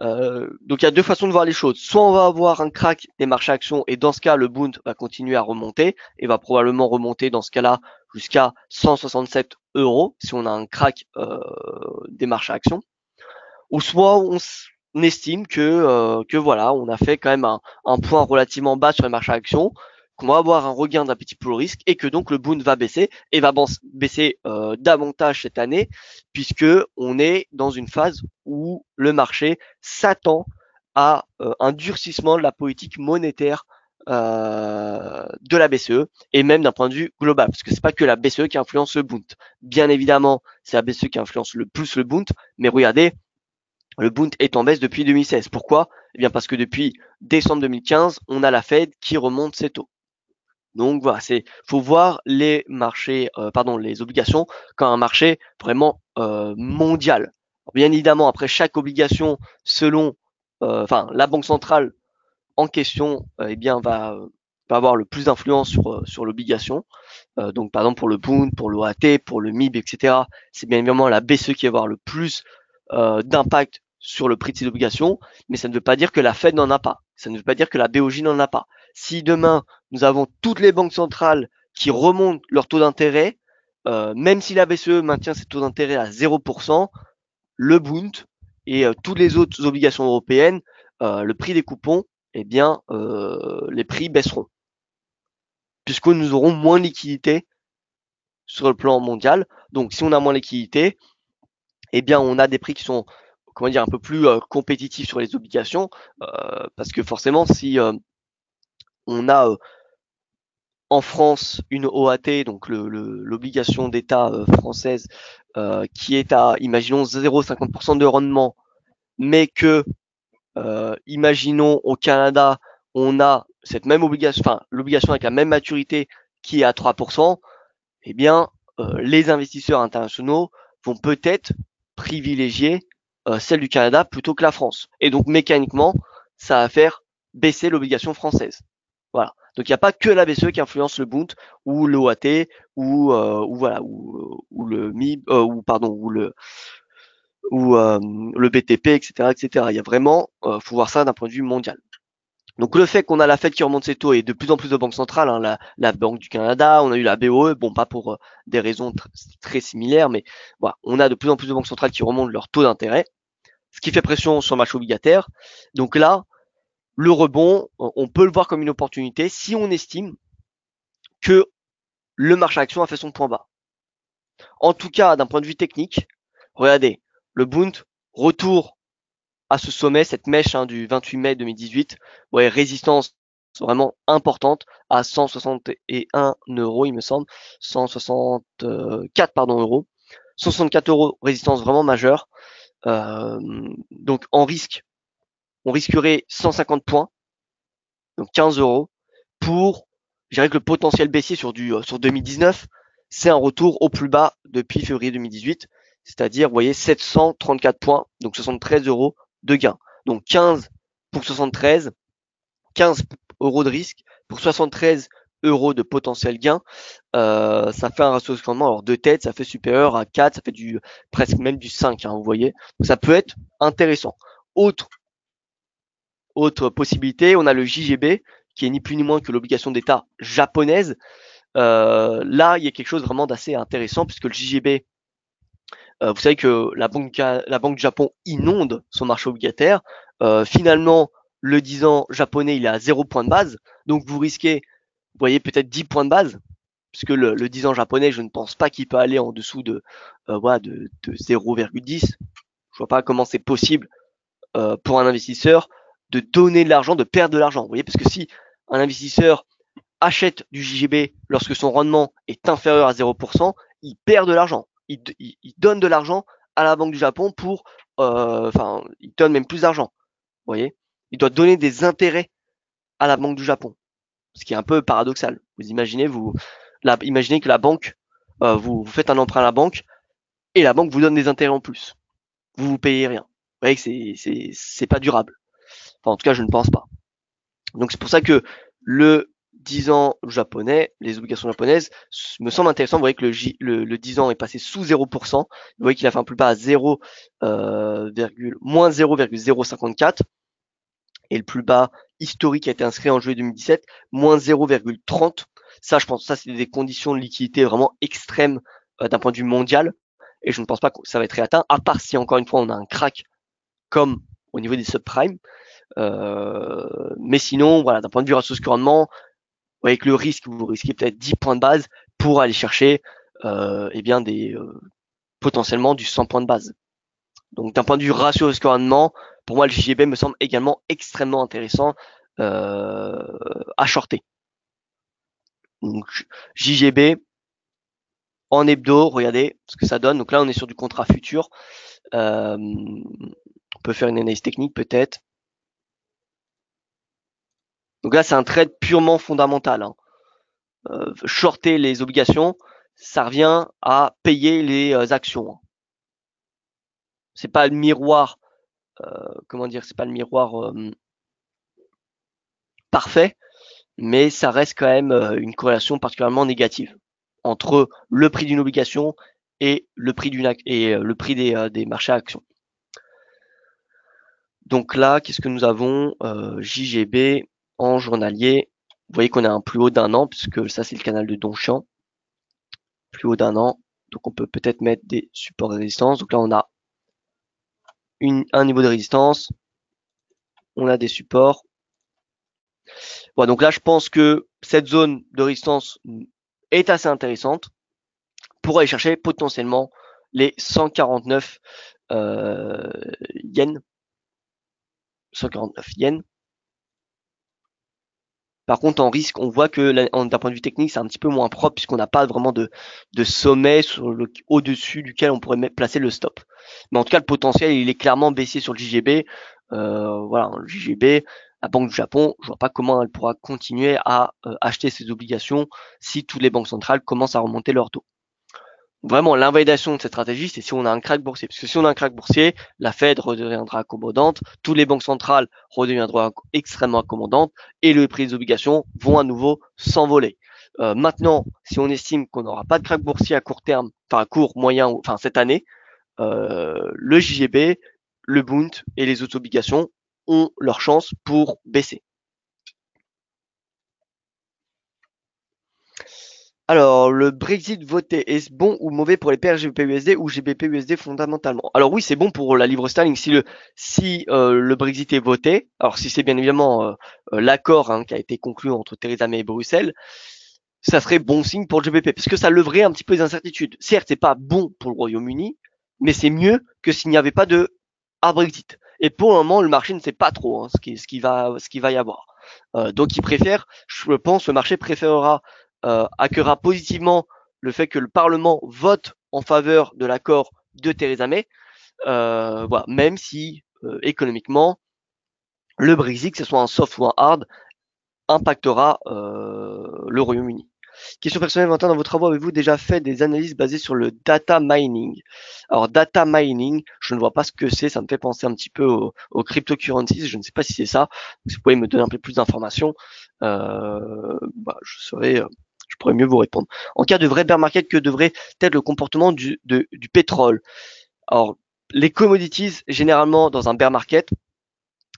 Donc, il y a deux façons de voir les choses. Soit on va avoir un crack des marchés actions et dans ce cas, le Bund va continuer à remonter et va probablement remonter dans ce cas-là jusqu'à 167 euros si on a un crack des marchés actions. Ou soit on estime que voilà, on a fait quand même un point relativement bas sur les marchés actions, qu'on va avoir un regain d'appétit pour le risque et que donc le Bund va baisser et va baisser davantage cette année puisque on est dans une phase où le marché s'attend à un durcissement de la politique monétaire de la BCE et même d'un point de vue global parce que c'est pas que la BCE qui influence le Bund. Bien évidemment, c'est la BCE qui influence le plus le Bund, mais regardez, le Bund est en baisse depuis 2016. Pourquoi? Eh bien parce que depuis décembre 2015, on a la Fed qui remonte ses taux. Donc voilà, faut voir les marchés, les obligations comme un marché vraiment mondial. Bien évidemment, après chaque obligation, selon, la banque centrale en question, eh bien va avoir le plus d'influence sur l'obligation. Donc par exemple pour le Bund, pour l'OAT, pour le MIB, etc. C'est bien évidemment la BCE qui va avoir le plus d'impact sur le prix de ces obligations, mais ça ne veut pas dire que la Fed n'en a pas. Ça ne veut pas dire que la BOJ n'en a pas. Si demain nous avons toutes les banques centrales qui remontent leur taux d'intérêt, même si la BCE maintient ses taux d'intérêt à 0%, le Bund et toutes les autres obligations européennes, le prix des coupons, eh bien les prix baisseront puisque nous aurons moins de liquidités sur le plan mondial. Donc, si on a moins de liquidités, eh bien, on a des prix qui sont, comment dire, un peu plus compétitifs sur les obligations, parce que forcément, si on a en France une OAT, donc l'obligation d'État française, qui est à, imaginons, 0,50% de rendement, mais que, imaginons, au Canada, on a cette même obligation, enfin, l'obligation avec la même maturité qui est à 3%, eh bien, les investisseurs internationaux vont peut-être privilégier celle du Canada plutôt que la France. Et donc, mécaniquement, ça va faire baisser l'obligation française. Voilà. Donc, il n'y a pas que la BCE qui influence le Bund ou l'OAT ou voilà ou le MIB ou le BTP, etc., etc. Il y a vraiment, faut voir ça d'un point de vue mondial. Donc le fait qu'on a la Fed qui remonte ses taux et de plus en plus de banques centrales, hein, la Banque du Canada, on a eu la BOE, bon pas pour des raisons très similaires, mais voilà, on a de plus en plus de banques centrales qui remontent leur taux d'intérêt, ce qui fait pression sur le marché obligataire. Donc là, le rebond, on peut le voir comme une opportunité si on estime que le marché action a fait son point bas. En tout cas, d'un point de vue technique, regardez, le Bund, retour à ce sommet, cette mèche du 28 mai 2018, ouais, résistance vraiment importante à 161 euros, il me semble, 164 pardon euros, 164 euros, résistance vraiment majeure. Donc en risque, on risquerait 150 points, donc 15 euros, pour, je dirais que le potentiel baissier sur 2019, c'est un retour au plus bas depuis février 2018, c'est-à-dire, vous voyez, 734 points, donc 73 euros de gain. Donc 15 pour 73, 15 euros de risque pour 73 euros de potentiel gain. Ça fait un ratio de rendement, alors de tête, ça fait supérieur à 4, ça fait du presque même du 5, hein, vous voyez. Donc ça peut être intéressant. Autre possibilité, on a le JGB, qui est ni plus ni moins que l'obligation d'État japonaise. Là, il y a quelque chose vraiment d'assez intéressant, puisque le JGB, vous savez que la banque du Japon inonde son marché obligataire. Finalement, le 10 ans japonais, il est à 0 point de base. Donc, vous risquez, vous voyez, peut-être 10 points de base, puisque le 10 ans japonais, je ne pense pas qu'il peut aller en dessous de 0,10. Je vois pas comment c'est possible pour un investisseur de donner de l'argent, de perdre de l'argent. Vous voyez, parce que si un investisseur achète du JGB lorsque son rendement est inférieur à 0%, il perd de l'argent. Il donne de l'argent à la Banque du Japon pour, il donne même plus d'argent. Vous voyez, il doit donner des intérêts à la Banque du Japon, ce qui est un peu paradoxal. Vous imaginez, imaginez que la banque, vous faites un emprunt à la banque et la banque vous donne des intérêts en plus. Vous payez rien. Vous voyez que c'est pas durable. Enfin, en tout cas, je ne pense pas. Donc c'est pour ça que le 10 ans japonais, les obligations japonaises, me semble intéressant. Vous voyez que le 10 ans est passé sous 0%. Vous voyez qu'il a fait un plus bas à moins 0,054. Et le plus bas historique a été inscrit en juillet 2017, moins 0,30. Ça, je pense, ça, c'est des conditions de liquidité vraiment extrêmes d'un point de vue mondial. Et je ne pense pas que ça va être réatteint, à part si, encore une fois, on a un crack comme au niveau des subprimes. Mais sinon, voilà, d'un point de vue ratio de rendement, vous voyez que le risque, vous risquez peut-être 10 points de base pour aller chercher potentiellement du 100 points de base. Donc d'un point de vue ratio de rendement, pour moi le JGB me semble également extrêmement intéressant à shorter. Donc JGB en hebdo, regardez ce que ça donne. Donc là on est sur du contrat futur. On peut faire une analyse technique peut-être. Donc là, c'est un trade purement fondamental. Hein. Shorter les obligations, ça revient à payer les actions. Hein. C'est pas le miroir, c'est pas le miroir parfait, mais ça reste quand même une corrélation particulièrement négative entre le prix d'une obligation et le prix des marchés à actions. Donc là, qu'est-ce que nous avons JGB en journalier. Vous voyez qu'on a un plus haut d'1 an, puisque ça c'est le canal de Donchamp. Plus haut d'1 an. Donc on peut peut-être mettre des supports de résistance. Donc là on a un niveau de résistance. On a des supports. Voilà, donc là je pense que cette zone de résistance est assez intéressante pour aller chercher potentiellement les 149 yens. 149 yens. Par contre, en risque, on voit que d'un point de vue technique, c'est un petit peu moins propre puisqu'on n'a pas vraiment de sommet au-dessus duquel on pourrait placer le stop. Mais en tout cas, le potentiel, il est clairement baissier sur le JGB. Voilà, le JGB, la Banque du Japon, je vois pas comment elle pourra continuer à acheter ses obligations si toutes les banques centrales commencent à remonter leur taux. Vraiment, l'invalidation de cette stratégie, c'est si on a un crack boursier. Parce que si on a un crack boursier, la Fed redeviendra accommodante, toutes les banques centrales redeviendront extrêmement accommodantes et les prix des obligations vont à nouveau s'envoler. Maintenant, si on estime qu'on n'aura pas de crack boursier à court terme, enfin à court, moyen, enfin cette année, le JGB, le Bund et les autres obligations ont leur chance pour baisser. Alors, le Brexit voté, est-ce bon ou mauvais pour les paires GBP-USD ou GBP-USD fondamentalement? Alors oui, c'est bon pour la livre sterling si le Brexit est voté. Alors si c'est bien évidemment l'accord qui a été conclu entre Theresa May et Bruxelles, ça serait bon signe pour le GBP parce que ça leverait un petit peu les incertitudes. Certes, c'est pas bon pour le Royaume-Uni, mais c'est mieux que s'il n'y avait pas de hard Brexit. Et pour le moment, le marché ne sait pas trop ce qui va y avoir. Donc, je pense, le marché préférera accueillera positivement le fait que le Parlement vote en faveur de l'accord de Theresa May, voilà, même si économiquement, le Brexit, que ce soit un soft ou un hard, impactera le Royaume-Uni. Question personnelle, Valentin, dans vos travaux, avez-vous déjà fait des analyses basées sur le data mining? Alors, data mining, je ne vois pas ce que c'est, ça me fait penser un petit peu aux cryptocurrencies, je ne sais pas si c'est ça. Donc, si vous pouvez me donner un peu plus d'informations, je pourrais mieux vous répondre. En cas de vrai bear market, que devrait être le comportement du pétrole? Alors, les commodities, généralement, dans un bear market,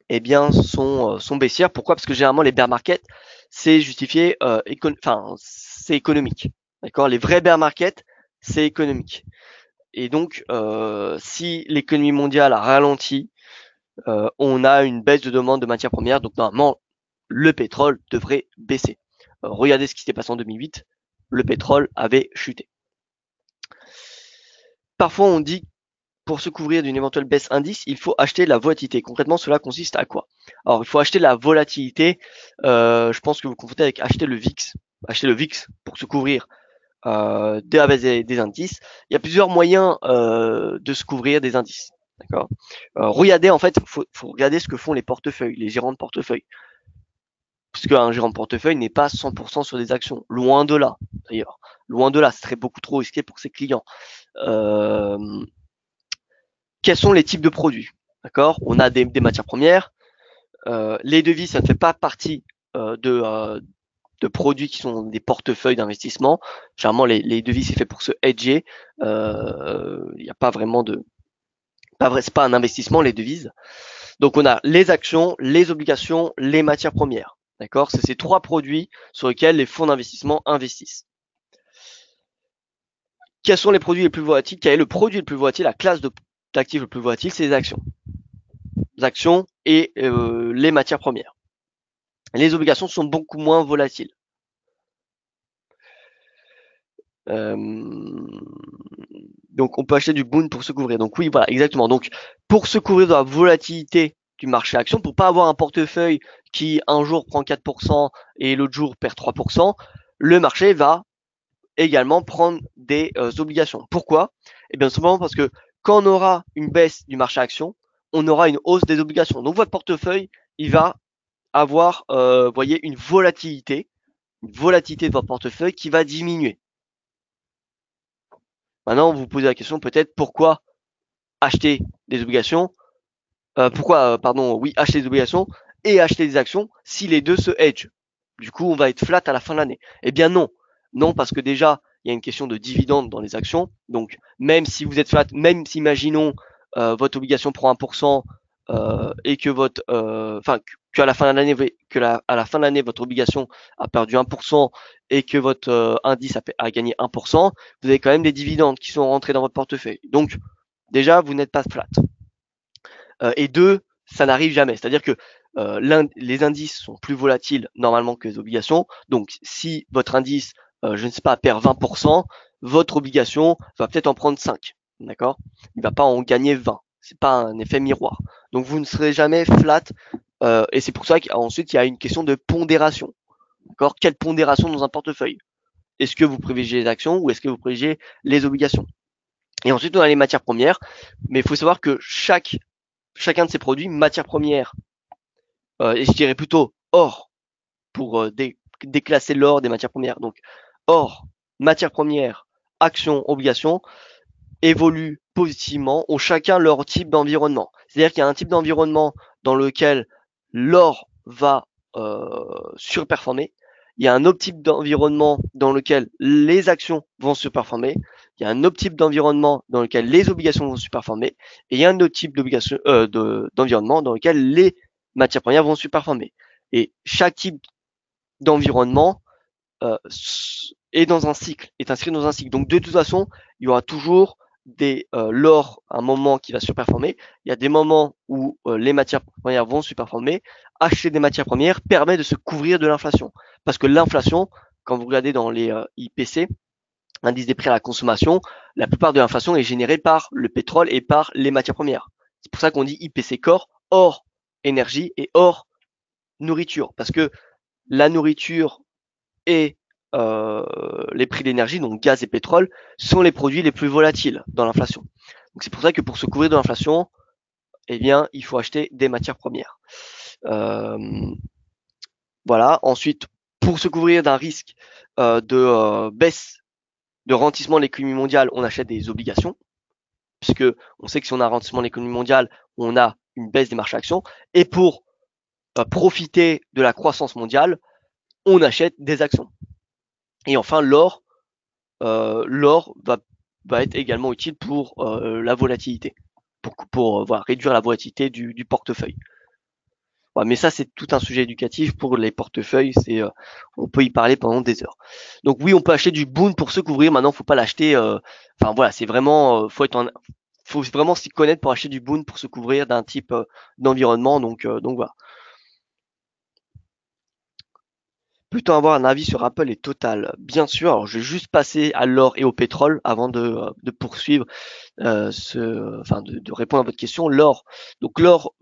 eh bien, sont baissières. Pourquoi? Parce que généralement, les bear markets, c'est justifié, c'est économique. D'accord? Les vrais bear markets, c'est économique. Et donc, si l'économie mondiale a ralenti, on a une baisse de demande de matières premières. Donc, normalement, le pétrole devrait baisser. Regardez ce qui s'est passé en 2008. Le pétrole avait chuté. Parfois, on dit pour se couvrir d'une éventuelle baisse indice, il faut acheter la volatilité. Concrètement, cela consiste à quoi? Alors, il faut acheter la volatilité. Je pense que vous confondez avec acheter le VIX. Acheter le VIX pour se couvrir de la baisse des indices. Il y a plusieurs moyens de se couvrir des indices. D'accord. Regardez, en fait, faut regarder ce que font les portefeuilles, les gérants de portefeuille. Puisque un gérant de portefeuille n'est pas 100% sur des actions. Loin de là, d'ailleurs. Loin de là, ce serait beaucoup trop risqué pour ses clients. Quels sont les types de produits? D'accord. On a des matières premières. Les devises, ça ne fait pas partie de produits qui sont des portefeuilles d'investissement. Généralement, les devises, c'est fait pour se hedger. Il n'y a pas vraiment de... c'est pas un investissement, les devises. Donc, on a les actions, les obligations, les matières premières. D'accord. C'est ces trois produits sur lesquels les fonds d'investissement investissent. Quels sont les produits les plus volatiles? Quel est le produit le plus volatile? La classe d'actifs le plus volatile, c'est les actions. Les actions et les matières premières. Les obligations sont beaucoup moins volatiles. Donc on peut acheter du Bund pour se couvrir. Donc oui, voilà, exactement. Donc pour se couvrir de la volatilité du marché action, pour pas avoir un portefeuille qui un jour prend 4% et l'autre jour perd 3%, le marché va également prendre des obligations. Pourquoi? Eh bien simplement parce que quand on aura une baisse du marché action, on aura une hausse des obligations. Donc votre portefeuille, il va avoir, voyez, une volatilité de votre portefeuille qui va diminuer. Maintenant, vous vous posez la question peut-être pourquoi acheter des obligations, acheter des obligations et acheter des actions si les deux se hedgent. Du coup, on va être flat à la fin de l'année. Eh bien non, non parce que déjà il y a une question de dividende dans les actions. Donc même si vous êtes flat, même si imaginons votre obligation prend 1% et que votre, qu'à la fin de l'année, à la fin de l'année votre obligation a perdu 1% et que votre indice a gagné 1%, vous avez quand même des dividendes qui sont rentrés dans votre portefeuille. Donc déjà vous n'êtes pas flat. Et deux, ça n'arrive jamais. C'est-à-dire que les indices sont plus volatiles normalement que les obligations. Donc si votre indice, je ne sais pas, perd 20%, votre obligation va peut-être en prendre 5. D'accord? Il va pas en gagner 20. C'est pas un effet miroir. Donc vous ne serez jamais flat. Et c'est pour ça qu'ensuite il y a une question de pondération. D'accord? Quelle pondération dans un portefeuille? Est-ce que vous privilégiez les actions ou est-ce que vous privilégiez les obligations? Et ensuite on a les matières premières. Mais il faut savoir que chacun de ces produits, matières premières, et je dirais plutôt or pour déclasser l'or des matières premières. Donc or, matières premières, actions, obligations, évoluent positivement, ont chacun leur type d'environnement. C'est-à-dire qu'il y a un type d'environnement dans lequel l'or va surperformer. Il y a un autre type d'environnement dans lequel les actions vont surperformer. Il y a un autre type d'environnement dans lequel les obligations vont surperformer. Et il y a un autre type d'environnement dans lequel les matières premières vont surperformer. Et chaque type d'environnement est dans un cycle, est inscrit dans un cycle. Donc de toute façon, il y aura toujours l'or à un moment qui va surperformer. Il y a des moments où les matières premières vont surperformer. Acheter des matières premières permet de se couvrir de l'inflation. Parce que l'inflation, quand vous regardez dans les IPC, indice des prix à la consommation, la plupart de l'inflation est générée par le pétrole et par les matières premières. C'est pour ça qu'on dit IPC Core, hors énergie et hors nourriture. Parce que la nourriture et les prix d'énergie, donc gaz et pétrole, sont les produits les plus volatiles dans l'inflation. Donc c'est pour ça que pour se couvrir de l'inflation, eh bien, il faut acheter des matières premières. Voilà. Ensuite, pour se couvrir d'un risque de baisse de ralentissement de l'économie mondiale, on achète des obligations, puisque on sait que si on a un ralentissement de l'économie mondiale, on a une baisse des marchés actions. Et pour profiter de la croissance mondiale, on achète des actions. Et enfin, l'or va être également utile pour la volatilité, pour voilà, réduire la volatilité du portefeuille. Ouais, mais ça, c'est tout un sujet éducatif pour les portefeuilles. On peut y parler pendant des heures. Donc oui, on peut acheter du Bund pour se couvrir. Maintenant, faut pas l'acheter. Enfin voilà, c'est vraiment, faut vraiment s'y connaître pour acheter du Bund pour se couvrir d'un type d'environnement. Donc voilà. Peut-on avoir un avis sur Apple et Total? Bien sûr. Alors, je vais juste passer à l'or et au pétrole avant de poursuivre, de répondre à votre question. L'or. Donc l'or,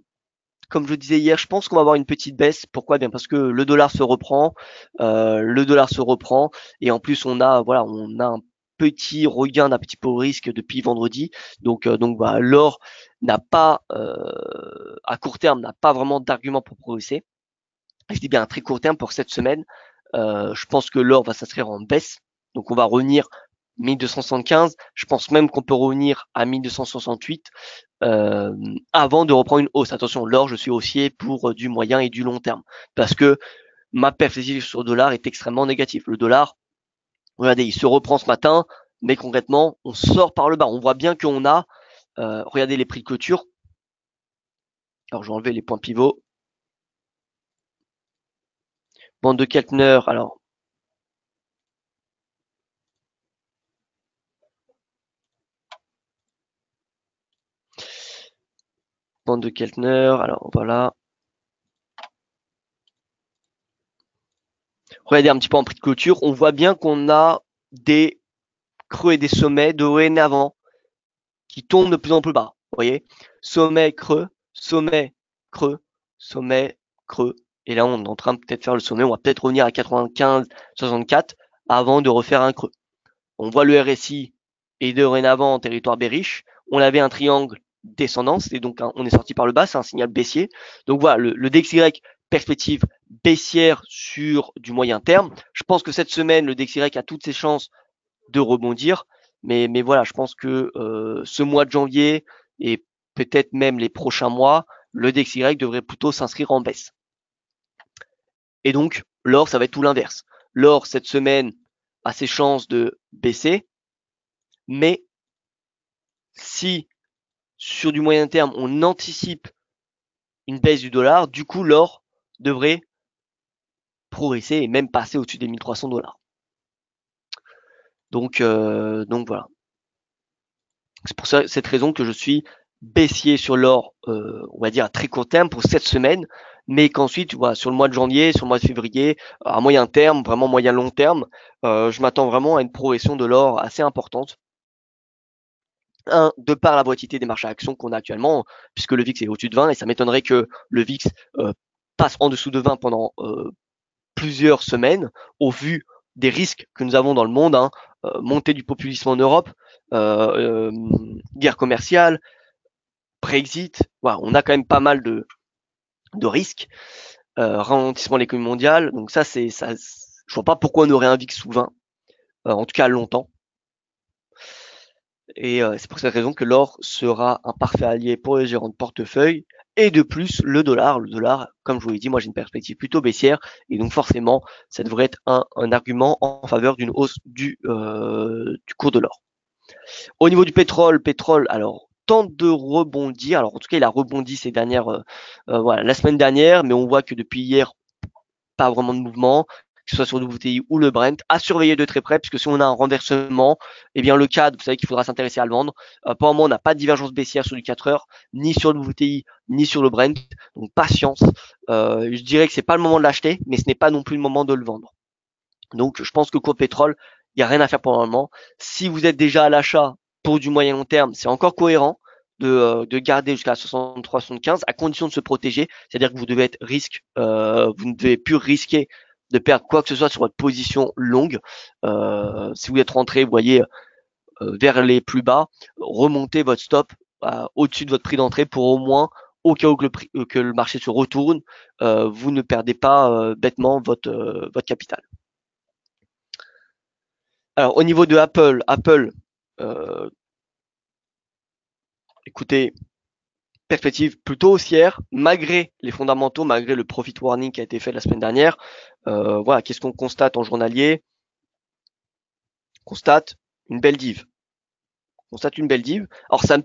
comme je disais hier, je pense qu'on va avoir une petite baisse. Pourquoi? Bien parce que le dollar se reprend, et en plus on a un petit regain d'un petit peu au risque depuis vendredi. Donc voilà, l'or n'a pas à court terme n'a pas vraiment d'argument pour progresser. Je dis bien à très court terme pour cette semaine. Je pense que l'or va s'inscrire en baisse, donc on va revenir 1275. Je pense même qu'on peut revenir à 1268 avant de reprendre une hausse. Attention, l'or, je suis haussier pour du moyen et du long terme parce que ma perspective sur le dollar est extrêmement négative. Le dollar, regardez, il se reprend ce matin, mais concrètement, on sort par le bas. On voit bien qu'on a, regardez les prix de clôture. Alors, je vais enlever les points pivots. Bande de Keltner, alors. Bande de Keltner, alors voilà. Regardez un petit peu en prix de clôture, on voit bien qu'on a des creux et des sommets dorénavant qui tombent de plus en plus bas. Vous voyez, sommet, creux, sommet, creux, sommet, creux. Et là, on est en train de peut-être faire le sommet. On va peut-être revenir à 95-64 avant de refaire un creux. On voit le RSI est dorénavant en territoire bearish. On avait un triangle descendant, et donc on est sorti par le bas, c'est un signal baissier. Donc voilà, le DXY, perspective baissière sur du moyen terme. Je pense que cette semaine, le DXY a toutes ses chances de rebondir. Mais voilà, je pense que ce mois de janvier et peut-être même les prochains mois, le DXY devrait plutôt s'inscrire en baisse. Et donc, l'or, ça va être tout l'inverse. L'or, cette semaine, a ses chances de baisser, mais si sur du moyen terme, on anticipe une baisse du dollar, du coup, l'or devrait progresser et même passer au-dessus des 1300 $. Donc voilà. C'est pour cette raison que je suis baissier sur l'or, on va dire à très court terme pour cette semaine, mais qu'ensuite, voilà, sur le mois de janvier, sur le mois de février, à moyen terme, vraiment moyen long terme, je m'attends vraiment à une progression de l'or assez importante. De par la volatilité des marchés à actions qu'on a actuellement, puisque le VIX est au-dessus de 20, et ça m'étonnerait que le VIX passe en dessous de 20 pendant plusieurs semaines, au vu des risques que nous avons dans le monde, montée du populisme en Europe, guerre commerciale, Brexit, voilà, on a quand même pas mal de risques, ralentissement de l'économie mondiale, donc ça, je vois pas pourquoi on aurait un VIX sous 20, en tout cas longtemps. Et c'est pour cette raison que l'or sera un parfait allié pour les gérants de portefeuille. Et de plus, le dollar, comme je vous l'ai dit, moi j'ai une perspective plutôt baissière, et donc forcément, ça devrait être un argument en faveur d'une hausse du cours de l'or. Au niveau du pétrole, alors tente de rebondir. Alors en tout cas, il a rebondi ces dernières, la semaine dernière, mais on voit que depuis hier, pas vraiment de mouvement, que ce soit sur le WTI ou le Brent, à surveiller de très près, puisque si on a un renversement, eh bien le CAD, vous savez qu'il faudra s'intéresser à le vendre. Pour le moment, on n'a pas de divergence baissière sur du 4 heures, ni sur le WTI, ni sur le Brent. Donc patience. Je dirais que c'est pas le moment de l'acheter, mais ce n'est pas non plus le moment de le vendre. Donc je pense que cours pétrole, il n'y a rien à faire pour le moment. Si vous êtes déjà à l'achat pour du moyen long terme, c'est encore cohérent de garder jusqu'à 63-75 à condition de se protéger, c'est-à-dire que vous devez être vous ne devez plus risquer de perdre quoi que ce soit sur votre position longue. Si vous êtes rentré, vous voyez, vers les plus bas, remontez votre stop au-dessus de votre prix d'entrée pour au moins au cas où que le marché se retourne, vous ne perdez pas bêtement votre capital. Alors au niveau de Apple, écoutez, perspective plutôt haussière, malgré les fondamentaux, malgré le profit warning qui a été fait la semaine dernière. Voilà, qu'est-ce qu'on constate en journalier? On constate une belle div. Alors ça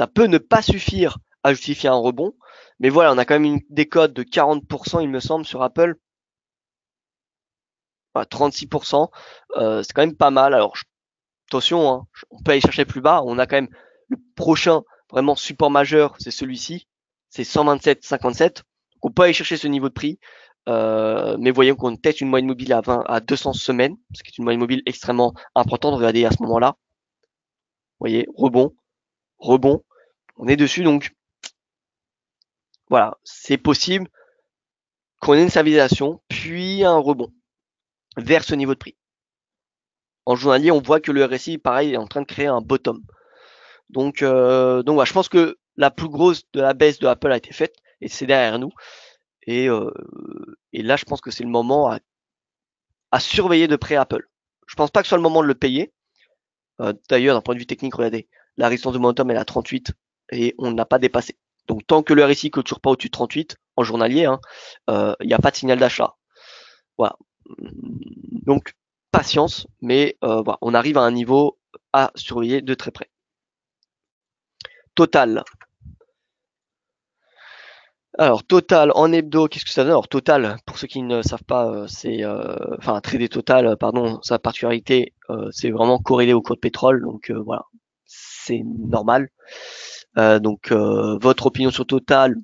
peut ne pas suffire à justifier un rebond, mais voilà, on a quand même une décote de 40%, il me semble, sur Apple. Voilà, 36%, c'est quand même pas mal. Alors attention, hein, on peut aller chercher plus bas. On a quand même le prochain vraiment support majeur, c'est celui-ci, c'est 127,57. On peut aller chercher ce niveau de prix, mais voyons qu'on teste une moyenne mobile à 200 semaines, ce qui est une moyenne mobile extrêmement importante. Regardez à ce moment-là, vous voyez, rebond, on est dessus, donc voilà, c'est possible qu'on ait une stabilisation, puis un rebond vers ce niveau de prix. En journalier, on voit que le RSI, pareil, est en train de créer un bottom. Donc voilà, je pense que la plus grosse de la baisse de Apple a été faite et c'est derrière nous. Et là, je pense que c'est le moment à surveiller de près Apple. Je pense pas que ce soit le moment de le payer. D'ailleurs, d'un point de vue technique, regardez, la résistance de momentum est à 38 et on n'a pas dépassé. Donc tant que le RSI clôture pas au-dessus de 38 en journalier, il n'y a pas de signal d'achat. Voilà. Donc patience, mais voilà, on arrive à un niveau à surveiller de très près. Total. Alors Total en hebdo, qu'est-ce que ça donne? Alors Total, pour ceux qui ne savent pas, c'est enfin trader Total, pardon, sa particularité, c'est vraiment corrélé au cours de pétrole, donc voilà, c'est normal. Donc votre opinion sur Total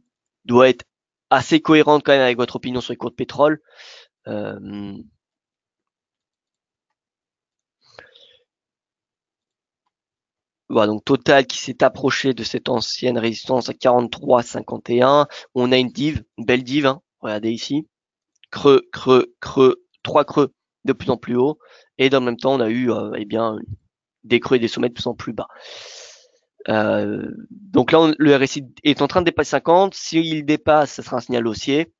doit être assez cohérente quand même avec votre opinion sur les cours de pétrole. Voilà, donc Total qui s'est approché de cette ancienne résistance à 43,51. On a une div, une belle div, hein. Regardez ici. Creux, 3 creux de plus en plus haut. Et dans le même temps, on a eu eh bien, des creux et des sommets de plus en plus bas. Donc là, le RSI est en train de dépasser 50. S'il dépasse, ce sera un signal haussier.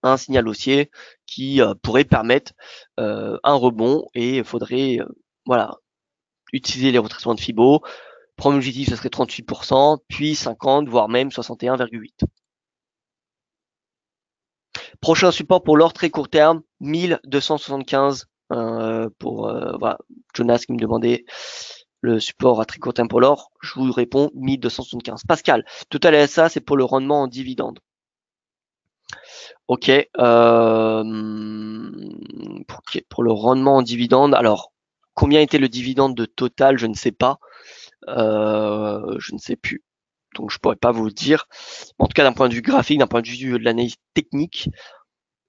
Un signal haussier qui pourrait permettre un rebond et il faudrait voilà, utiliser les retracements de Fibo. Premier objectif, ce serait 38%, puis 50, voire même 61,8. Prochain support pour l'or très court terme, 1275 pour voilà, Jonas qui me demandait le support à très court terme pour l'or. Je vous réponds 1275. Pascal, Total LSA, c'est pour le rendement en dividende. Ok. Pour le rendement en dividende, alors combien était le dividende de Total, je ne sais pas. Je ne sais plus. Donc je pourrais pas vous le dire. En tout cas, d'un point de vue graphique, d'un point de vue de l'analyse technique,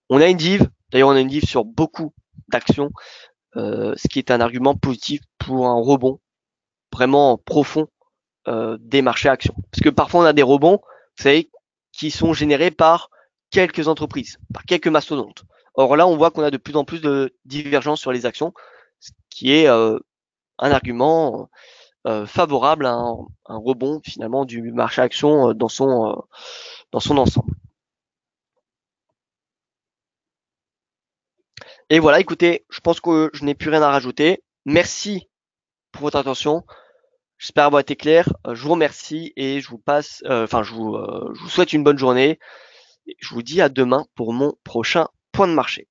on a une div. D'ailleurs, on a une div sur beaucoup d'actions, ce qui est un argument positif pour un rebond vraiment profond des marchés actions. Parce que parfois, on a des rebonds, vous savez, qui sont générés par quelques entreprises, par quelques mastodontes. Or là, on voit qu'on a de plus en plus de divergences sur les actions, ce qui est un argument favorable à un rebond finalement du marché action dans son ensemble. Et voilà, écoutez, je pense que je n'ai plus rien à rajouter. Merci pour votre attention. J'espère avoir été clair. Je vous remercie et je vous passe, je vous souhaite une bonne journée. Et je vous dis à demain pour mon prochain point de marché.